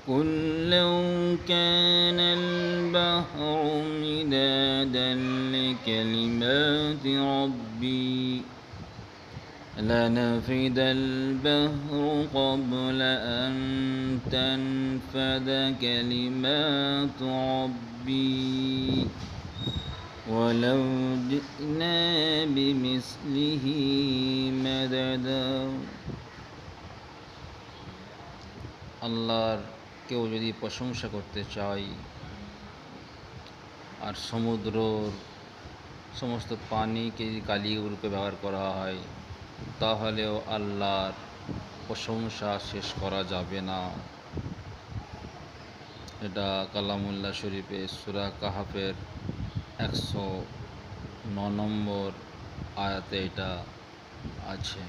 قل لو كان البحر مدادا لكلمات ربي لنفد البحر قبل أن تنفد كلمات ربي ولو جئنا بمثله مددا। আল্লাহর কেউ যদি প্রশংসা করতে চায় আর সমুদ্রর সমস্ত পানিকে যদি কালি রূপে ব্যবহার করা হয় তাহলেও আল্লাহর প্রশংসা শেষ করা যাবে না। এটা কালামুল্লাহ শরীফে সূরা কাহাফের 109 নম্বর আয়াতে এটা আছে।